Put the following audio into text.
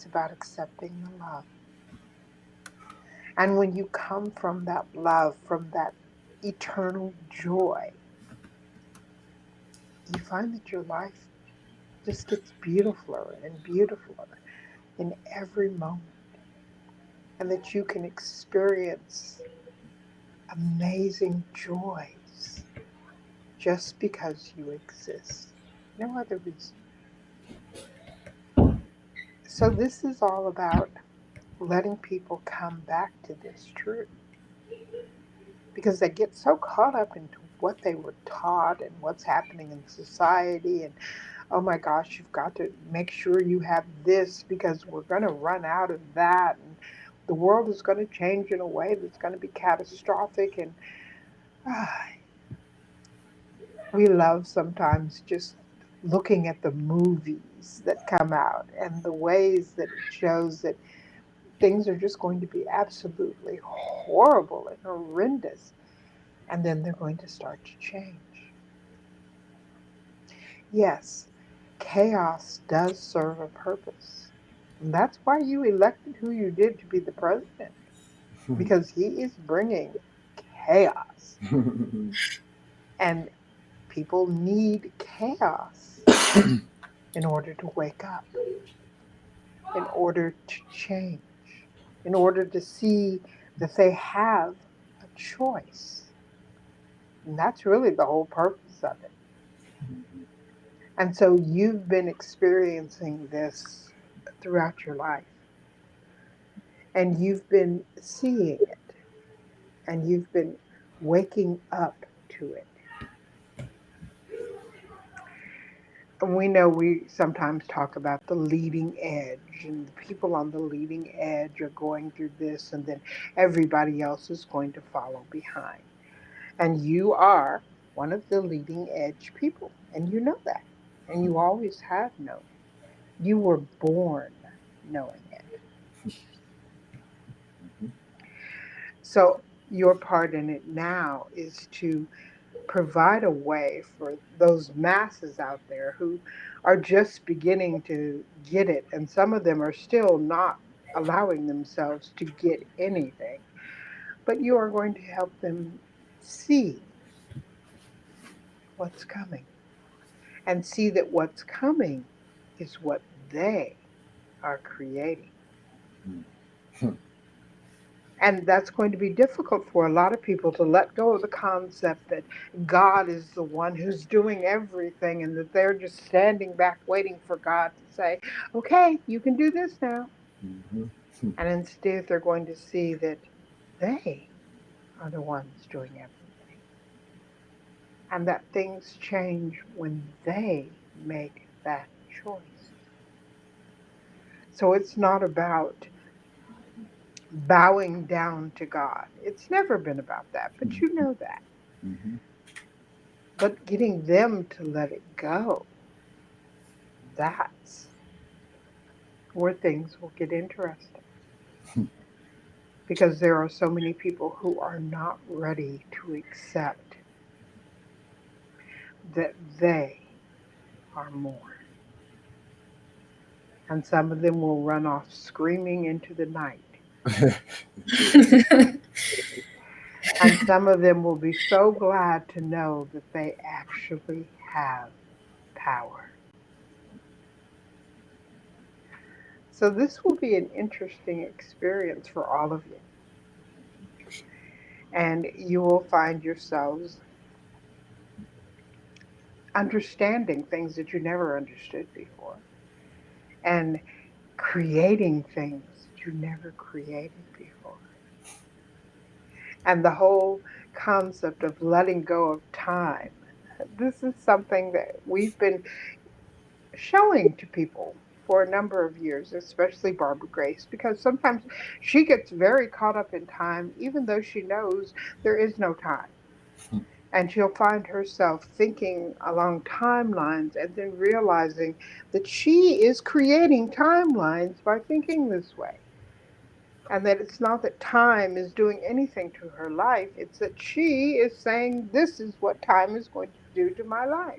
It's about accepting the love. And when you come from that love, from that eternal joy, you find that your life just gets beautifuler and beautifuler in every moment, and that you can experience amazing joys just because you exist. No other reason. So, this is all about letting people come back to this truth because they get so caught up into what they were taught and what's happening in society. And oh my gosh, you've got to make sure you have this because we're going to run out of that. And the world is going to change in a way that's going to be catastrophic. And ah, we love sometimes just looking at the movies that come out and the ways that it shows that things are just going to be absolutely horrible and horrendous. And then they're going to start to change. Yes, chaos does serve a purpose. And that's why you elected who you did to be the president, because he is bringing chaos. And people need chaos in order to wake up, in order to change, in order to see that they have a choice. And that's really the whole purpose of it. And so you've been experiencing this throughout your life. And you've been seeing it. And you've been waking up to it. And we know we sometimes talk about the leading edge, and the people on the leading edge are going through this, and then everybody else is going to follow behind. And you are one of the leading edge people, and you know that. And you always have known it. You were born knowing it. So your part in it now is to provide a way for those masses out there who are just beginning to get it, and some of them are still not allowing themselves to get anything. But you are going to help them see what's coming and see that what's coming is what they are creating. And that's going to be difficult for a lot of people to let go of the concept that God is the one who's doing everything and that they're just standing back waiting for God to say, okay, you can do this now. And instead, they're going to see that they are the ones doing everything. And that things change when they make that choice. So it's not about bowing down to God. It's never been about that, but you know that. But getting them to let it go, that's where things will get interesting. Because there are so many people who are not ready to accept that they are more. And some of them will run off screaming into the night. And some of them will be so glad to know that they actually have power. So this will be an interesting experience for all of you. And you will find yourselves understanding things that you never understood before, and creating things that you never created before. And the whole concept of letting go of time. This is something that we've been showing to people for a number of years, especially Barbara Grace, because sometimes she gets very caught up in time, even though she knows there is no time. And she'll find herself thinking along timelines and then realizing that she is creating timelines by thinking this way. And that it's not that time is doing anything to her life, it's that she is saying, this is what time is going to do to my life.